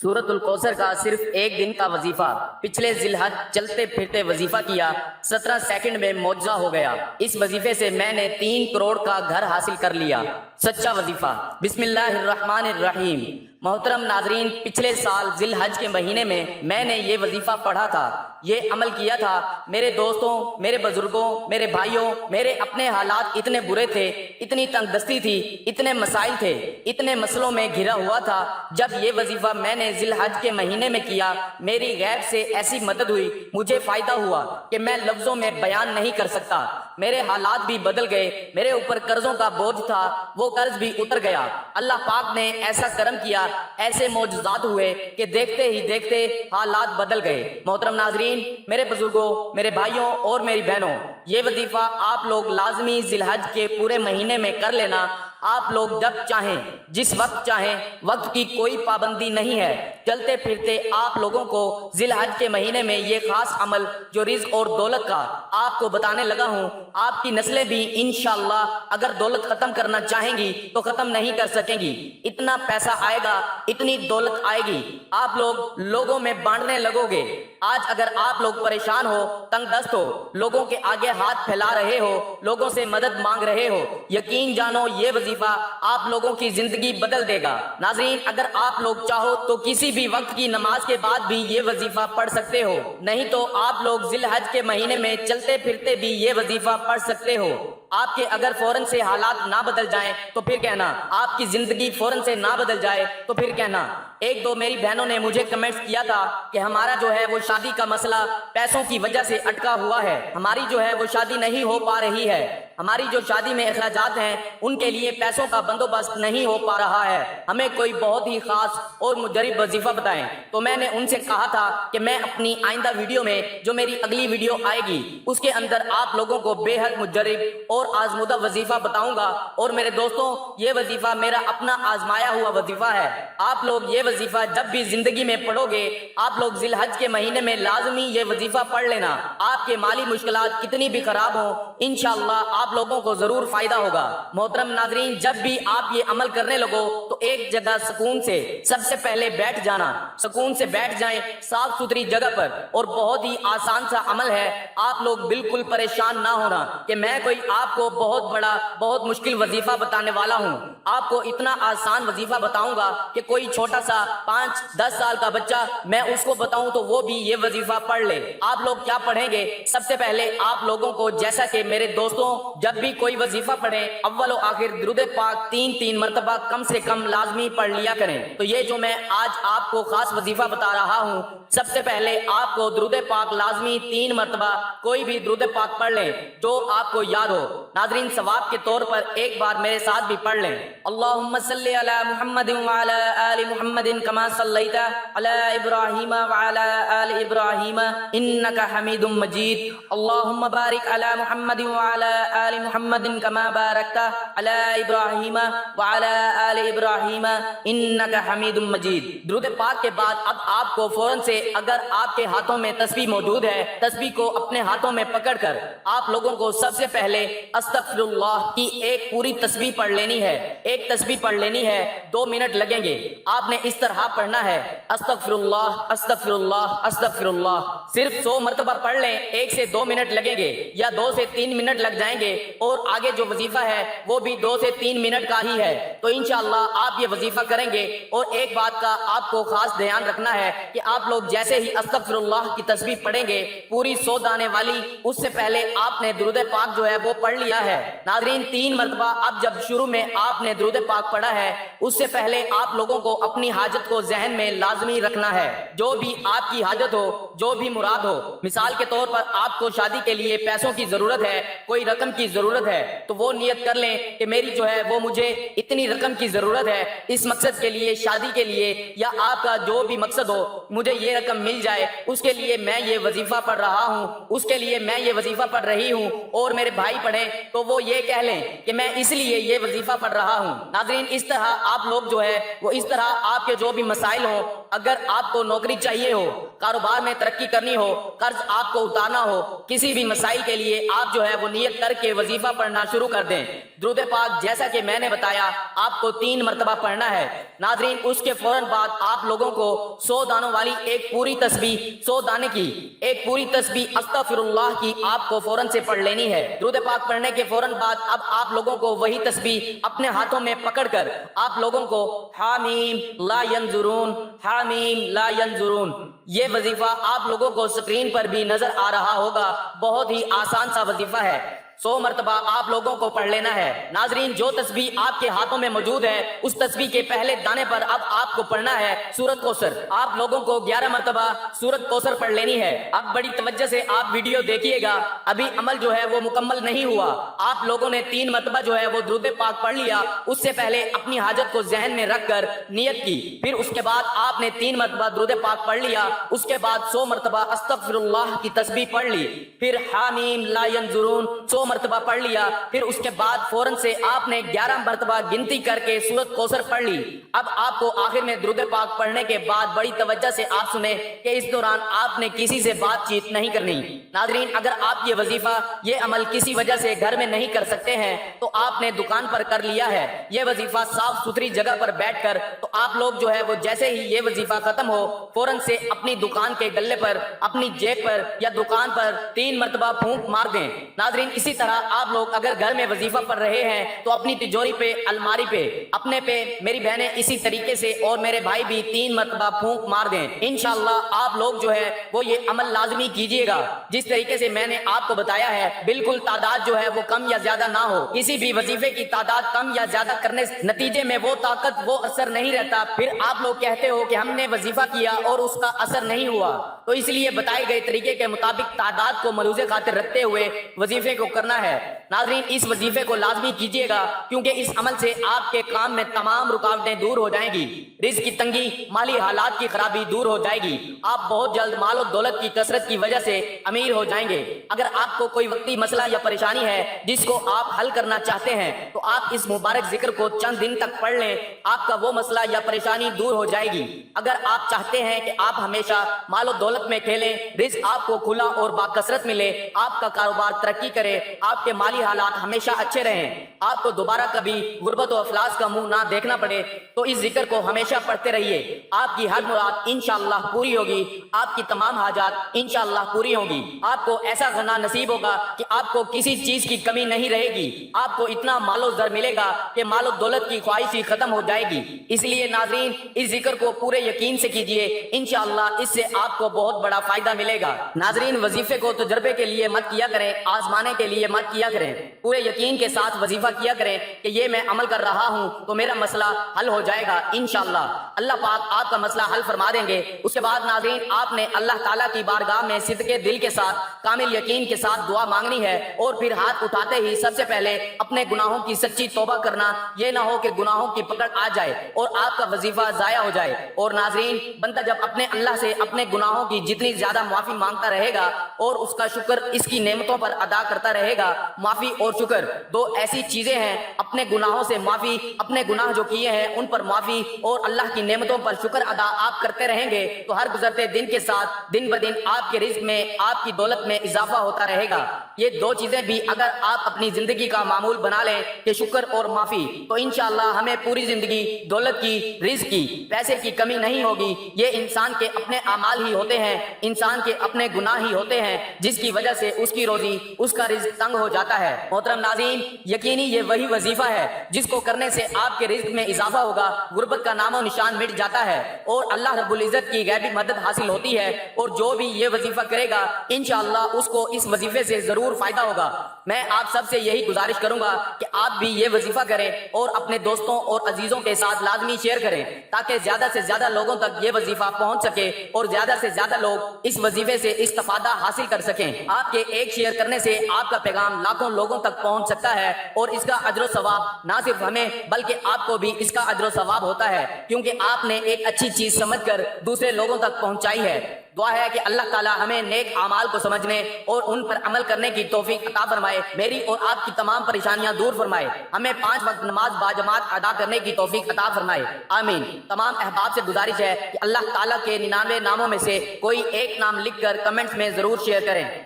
سورۃ الکوثر کا صرف ایک دن کا وظیفہ، پچھلے ذی الحج چلتے پھرتے وظیفہ کیا، 17 سیکنڈ میں معجزہ ہو گیا۔ اس وظیفے سے میں نے 3 کروڑ کا گھر حاصل کر لیا۔ سچا وظیفہ۔ بسم اللہ الرحمن الرحیم۔ محترم ناظرین، پچھلے سال ذی الحج کے مہینے میں نے یہ وظیفہ پڑھا تھا، یہ عمل کیا تھا۔ میرے دوستوں، میرے بزرگوں، میرے بھائیوں، میرے اپنے حالات اتنے برے تھے، اتنی تنگ دستی تھی، اتنے مسائل تھے، اتنے مسئلوں میں گھرا ہوا تھا۔ جب یہ وظیفہ میں نے ذی الحج کے مہینے میں کیا، میری غیب سے ایسی مدد ہوئی، مجھے فائدہ ہوا کہ میں لفظوں میں بیان نہیں کر سکتا۔ میرے حالات بھی بدل گئے، میرے اوپر قرضوں کا بوجھ تھا، وہ قرض بھی اتر گیا۔ اللہ پاک نے ایسا کرم کیا، ایسے معجزات ہوئے کہ دیکھتے ہی دیکھتے حالات بدل گئے۔ محترم ناظرین، میرے بزرگوں، میرے بھائیوں اور میری بہنوں، یہ وظیفہ آپ لوگ لازمی ذی الحج کے پورے مہینے میں کر لینا۔ آپ لوگ جب چاہیں، جس وقت چاہیں، وقت کی کوئی پابندی نہیں ہے۔ چلتے پھرتے آپ لوگوں کو ذی الحج کے مہینے میں یہ خاص عمل جو رزق اور دولت کا آپ کو بتانے لگا ہوں، آپ کی نسلیں بھی انشاءاللہ اگر دولت ختم کرنا چاہیں گی تو ختم نہیں کر سکیں گی۔ اتنا پیسہ آئے گا، اتنی دولت آئے گی، آپ لوگ لوگوں میں بانٹنے لگو گے۔ آج اگر آپ لوگ پریشان ہو، تنگ دست ہو، لوگوں کے آگے ہاتھ پھیلا رہے ہو، لوگوں سے مدد مانگ رہے ہو، یقین جانو یہ وظیفہ آپ لوگوں کی زندگی بدل دے گا۔ ناظرین، اگر آپ لوگ چاہو تو کسی بھی وقت کی نماز کے بعد بھی یہ وظیفہ پڑھ سکتے ہو، نہیں تو آپ لوگ ذی الحج کے مہینے میں چلتے پھرتے بھی یہ وظیفہ پڑھ سکتے ہو۔ آپ کے اگر فوراً سے حالات نہ بدل جائیں تو پھر کہنا، آپ کی زندگی فوراً سے نہ بدل جائے تو پھر کہنا۔ ایک دو میری بہنوں نے مجھے کمنٹس کیا تھا کہ ہمارا جو ہے وہ شادی کا مسئلہ پیسوں کی وجہ سے اٹکا ہوا ہے، ہماری جو ہے وہ شادی نہیں ہو پا رہی ہے، ہماری جو شادی میں اخراجات ہیں ان کے لیے پیسوں کا بندوبست نہیں ہو پا رہا ہے، ہمیں کوئی بہت ہی خاص اور مجرب وظیفہ بتائیں۔ تو میں نے ان سے کہا تھا کہ میں اپنی آئندہ ویڈیو میں، جو میری اگلی ویڈیو آئے گی، اس کے اندر آپ لوگوں کو بے حد مجرب اور آزمودہ وظیفہ بتاؤں گا۔ اور میرے دوستوں، یہ وظیفہ میرا اپنا آزمایا ہوا وظیفہ ہے۔ آپ لوگ یہ وظیفہ جب بھی زندگی میں پڑھو گے، آپ لوگ ذی الحج کے مہینے میں لازمی یہ وظیفہ پڑھ لینا۔ آپ کے مالی مشکلات کتنی بھی خراب ہوں، انشاءاللہ آپ لوگوں کو ضرور فائدہ ہوگا۔ محترم ناظرین، جب بھی آپ یہ عمل کرنے لگو تو ایک جگہ سکون سے سب سے پہلے بیٹھ جانا، سکون سے بیٹھ جائیں صاف ستھری جگہ پر، اور بہت ہی آسان سا عمل ہے۔ آپ لوگ بالکل پریشان نہ ہونا کہ میں کوئی آپ کو بہت بڑا، بہت مشکل وظیفہ بتانے والا ہوں۔ آپ کو اتنا آسان وظیفہ بتاؤں گا کہ کوئی چھوٹا سا 5-10 سال کا بچہ میں اس کو بتاؤں تو وہ بھی یہ وظیفہ پڑھ لے۔ آپ لوگ کیا پڑھیں گے؟ سب سے پہلے آپ لوگوں کو، جیسا کہ میرے دوستوں جب بھی کوئی وظیفہ پڑھیں، اول و آخر درود پاک 3 مرتبہ کم سے کم لازمی پڑھ لیا کریں۔ تو یہ جو میں آج آپ کو خاص وظیفہ بتا رہا ہوں، سب سے پہلے آپ کو درود پاک لازمی 3 مرتبہ کوئی بھی درود پاک پڑھ لیں جو آپ کو یاد ہو۔ ناظرین، ثواب کے طور پر ایک بار میرے ساتھ بھی پڑھ لیں۔ اللہم صلی علی محمد وعلی آل محمد کما صلیت علی ابراہیم وعلی آل ابراہیم انک حمید مجید۔ اللہم بارک علی محمد وعلی آل محمد کما بارکت علی ابراہیم وعلی آل ابراہیم انک حمید مجید۔ درود پاک کے بعد اب آپ کو فوراً سے، اگر آپ کے ہاتھوں میں تسبیح موجود ہے، تسبیح کو اپنے ہاتھوں میں پکڑ کر آپ لوگوں کو سب سے پہلے استغفر اللہ کی ایک پوری تسبیح پڑھ لینی ہے۔ ایک تسبیح پڑھ لینی ہے، 2 منٹ لگیں گے۔ آپ نے اس طرح پڑھنا ہے، استغفر اللہ، استغفر اللہ، استغفر اللہ۔ صرف 100 مرتبہ پڑھ لیں، 1 سے 2 منٹ لگیں گے، یا 2 سے 3 منٹ لگ جائیں گے، اور آگے جو وظیفہ ہے وہ بھی 2 سے 3 منٹ کا ہی ہے۔ تو انشاءاللہ آپ یہ وظیفہ کریں گے۔ اور ایک بات کا آپ کو خاص دھیان رکھنا ہے کہ آپ لوگ جیسے ہی استغفر اللہ کی تسبیح پڑھیں گے، پوری 100 دانے والی، اس سے پہلے آپ نے درود پاک جو ہے وہ پڑھ لیا ہے۔ ناظرین، 3 مرتبہ اب جب شروع میں آپ نے درود پاک پڑھا ہے، اس سے پہلے آپ لوگوں کو اپنی حاجت کو ذہن میں لازمی رکھنا ہے۔ جو بھی آپ کی حاجت ہو، جو بھی مراد ہو، مثال کے طور پر آپ کو شادی کے لیے پیسوں کی ضرورت ہے، کوئی رقم کی ضرورت ہے، تو وہ نیت کر لیں کہ میری جو ہے وہ مجھے اتنی رقم کی ضرورت ہے اس مقصد کے لیے، شادی کے لیے، یا آپ کا جو بھی مقصد ہو مجھے یہ رقم مل جائے، اس کے لیے میں یہ وظیفہ پڑھ رہا ہوں، اس کے لیے میں یہ وظیفہ پڑھ رہی ہوں، اور میرے بھائی پڑھیں تو وہ یہ کہہ لیں کہ میں اس لیے یہ وظیفہ پڑھ رہا ہوں۔ ناظرین، اس طرح آپ لوگ جو ہے وہ اس طرح آپ کے جو بھی مسائل ہوں، اگر آپ کو نوکری چاہیے ہو، کاروبار میں ترقی کرنی ہو، قرض آپ کو اتارنا ہو، کسی بھی مسائل کے لیے آپ جو ہے وہ نیت کر کے وظیفہ پڑھنا شروع کر دیں۔ درود پاک جیسا کہ میں نے بتایا آپ کو 3 مرتبہ پڑھنا ہے۔ ناظرین، اس کے فوراً بعد آپ لوگوں کو 100 دانوں والی ایک پوری تسبیح، 100 دانے کی ایک پوری تسبیح استغفر اللہ کی آپ کو فوراً سے پڑھ لینی ہے۔ درود پاک پڑھنے کے فوراً بعد اب آپ لوگوں کو وہی تسبیح اپنے ہاتھوں میں پکڑ کر آپ لوگوں کو حامیم لا ینظرون، حامیم لا ینظرون، یہ وظیفہ آپ لوگوں کو سکرین پر بھی نظر آ رہا ہوگا۔ بہت ہی آسان سا وظیفہ ہے، 100 مرتبہ آپ لوگوں کو پڑھ لینا ہے۔ ناظرین، جو تسبیح آپ کے ہاتھوں میں موجود ہے اس تسبیح کے پہلے دانے پر اب آپ کو پڑھنا ہے سورۃ کوثر۔ آپ لوگوں کو 11 مرتبہ سورۃ کوثر پڑھ لینی ہے۔ اب بڑی توجہ سے آپ ویڈیو دیکھیے گا، ابھی عمل جو ہے وہ مکمل نہیں ہوا۔ آپ لوگوں نے 3 مرتبہ جو ہے وہ درود پاک پڑھ لیا، اس سے پہلے اپنی حاجت کو ذہن میں رکھ کر نیت کی، پھر اس کے بعد آپ نے 3 مرتبہ درود پاک پڑھ لیا، اس کے بعد 100 مرتبہ استغفر اللہ کی تسبیح پڑھ لی، پھر حامیم لا ینظرون 100 مرتبہ پڑھ لیا، پھر اس کے بعد فوراً سے آپ نے 11 مرتبہ گنتی کر کے سورۃ کوثر پڑھ لی۔ اب آپ کو آخر میں درود پاک پڑھنے کے بعد بڑی توجہ سے آپ سنیں کہ اس دوران آپ نے کسی سے بات چیت نہیں کرنی۔ ناظرین، اگر آپ یہ وظیفہ، یہ عمل کسی وجہ سے گھر میں نہیں کر سکتے ہیں تو آپ نے دکان پر کر لیا ہے۔ یہ وظیفہ صاف ستھری جگہ پر بیٹھ کر تو آپ لوگ جو ہے وہ جیسے ہی یہ وظیفہ ختم ہو فوراً سے اپنی دکان کے گلے پر، اپنی جیب پر یا دکان پر 3 مرتبہ پھونک مار دیں۔ ناظرین، اسی طرح آپ لوگ اگر گھر میں وظیفہ پڑھ رہے ہیں تو اپنی تجوری پہ، الماری پہ، اپنے پہ، میری بہنیں اسی طریقے سے اور میرے بھائی بھی 3 مرتبہ پھونک مار دیں۔ انشاءاللہ آپ لوگ جو ہے وہ یہ عمل لازمی کیجئے گا جس طریقے سے میں نے آپ کو بتایا ہے۔ بالکل تعداد جو ہے وہ کم یا زیادہ نہ ہو، کسی بھی وظیفے کی تعداد کم یا زیادہ کرنے سے نتیجے میں وہ طاقت، وہ اثر نہیں رہتا۔ پھر آپ لوگ کہتے ہو کہ ہم نے وظیفہ کیا اور اس کا اثر نہیں ہوا، تو اس لیے بتائے گئے طریقے کے مطابق تعداد کو ملحوظ خاطر رکھتے ہوئے وظیفے کو کرنا ہے۔ ناظرین، اس وظیفے کو لازمی کیجئے گا کیونکہ اس عمل سے آپ کے کام میں تمام رکاوٹیں دور ہو جائیں گی، رزق کی تنگی، مالی حالات کی خرابی دور ہو جائے گی، آپ بہت جلد مال و دولت کی کثرت کی وجہ سے امیر ہو جائیں گے۔ اگر آپ کو کوئی وقتی مسئلہ یا پریشانی ہے جس کو آپ حل کرنا چاہتے ہیں تو آپ اس مبارک ذکر کو چند دن تک پڑھ لیں، آپ کا وہ مسئلہ یا پریشانی دور ہو جائے گی۔ اگر آپ چاہتے ہیں کہ آپ ہمیشہ مال و دولت میں کھیلیں، رزق آپ کو کھلا اور باکثرت ملے، آپ کا کاروبار ترقی کرے، آپ کے مالی حالات ہمیشہ اچھے رہیں، آپ کو دوبارہ کبھی غربت و افلاس کا منہ نہ دیکھنا پڑے، تو اس ذکر کو ہمیشہ پڑھتے رہیے۔ آپ کی ہر مراد انشاءاللہ پوری ہوگی، آپ کی تمام حاجات انشاءاللہ پوری ہوگی، آپ کو ایسا غنا نصیب ہوگا کہ آپ کو کسی چیز کی کمی نہیں رہے گی، آپ کو اتنا مال و زر ملے گا کہ مال و دولت کی خواہش ہی ختم ہو جائے گی۔ اس لیے ناظرین، اس ذکر کو پورے یقین سے کیجئے، انشاءاللہ اس سے آپ کو بہت بڑا فائدہ ملے گا۔ ناظرین، وظیفے کو تجربے کے لیے مت کیا کریں، آزمانے کے لیے مت کیا کریں، پورے یقین کے ساتھ وظیفہ کیا کریں کہ یہ میں عمل کر رہا ہوں تو میرا مسئلہ حل ہو جائے گا انشاءاللہ۔ اللہ پاک آپ کا مسئلہ حل فرما دیں گے۔ اس کے بعد ناظرین، آپ نے اللہ تعالیٰ کی بارگاہ میں صدقے دل کے ساتھ، کامل یقین کے ساتھ دعا مانگنی ہے، اور پھر ہاتھ اٹھاتے ہی سب سے پہلے اپنے گناہوں کی سچی توبہ کرنا، یہ نہ ہو کہ گناہوں کی پکڑ آ جائے اور آپ کا وظیفہ ضائع ہو جائے۔ اور ناظرین، بندہ جب اپنے اللہ سے اپنے گناہوں کی جتنی زیادہ معافی مانگتا رہے گا اور اس کا شکر اس کی نعمتوں پر ادا کرتا رہے گا، معافی اور شکر دو ایسی چیزیں ہیں، اپنے گناہوں سے معافی، اپنے گناہ جو کیے ہیں ان پر معافی، اور اللہ کی نعمتوں پر شکر ادا آپ کرتے رہیں گے تو ہر گزرتے دن کے ساتھ دن بدن آپ کے رزق میں، آپ کی دولت میں اضافہ ہوتا رہے گا۔ یہ دو چیزیں بھی اگر آپ اپنی زندگی کا معمول بنا لیں کہ شکر اور معافی، تو انشاءاللہ ہمیں پوری زندگی دولت کی، رزق کی، پیسے کی کمی نہیں ہوگی۔ یہ انسان کے اپنے اعمال ہی ہوتے ہیں، انسان کے اپنے گناہ ہی ہوتے ہیں جس کی وجہ سے اس کی روزی، اس کا رزق تنگ ہو جاتا ہے۔ محترم ناظرین، یقینی یہ وہی وظیفہ ہے جس کو کرنے سے آپ کے رزق میں اضافہ ہوگا، غربت کا نام و نشان مٹ جاتا ہے اور اللہ رب العزت کی غیبی مدد حاصل ہوتی ہے۔ اور جو بھی یہ وظیفہ کرے گا انشاءاللہ اس کو اس وظیفے سے ضرور فائدہ ہوگا۔ میں آپ سب سے یہی گزارش کروں گا کہ آپ بھی یہ وظیفہ کریں اور اپنے دوستوں اور عزیزوں کے ساتھ لازمی شیئر کریں تاکہ زیادہ سے زیادہ لوگوں تک یہ وظیفہ پہنچ سکے اور زیادہ سے زیادہ لوگ اس وظیفے سے استفادہ حاصل کر سکیں۔ آپ کے ایک شیئر کرنے سے آپ کا پیغام پیغام لاکھوں لوگوں تک پہنچ سکتا ہے اور اس کا اجر و ثواب نہ صرف ہمیں بلکہ آپ کو بھی اس کا اجر و ثواب ہوتا ہے، کیونکہ آپ نے ایک اچھی چیز سمجھ کر دوسرے لوگوں تک پہنچائی ہے۔ دعا ہے کہ اللہ تعالیٰ ہمیں نیک اعمال کو سمجھنے اور ان پر عمل کرنے کی توفیق عطا فرمائے، میری اور آپ کی تمام پریشانیاں دور فرمائے، ہمیں 5 وقت نماز باجماعت ادا کرنے کی توفیق عطا فرمائے، آمین۔ تمام احباب سے گزارش ہے کہ اللہ تعالیٰ کے 99 ناموں میں سے کوئی ایک نام لکھ کر کمنٹس میں ضرور شیئر کریں۔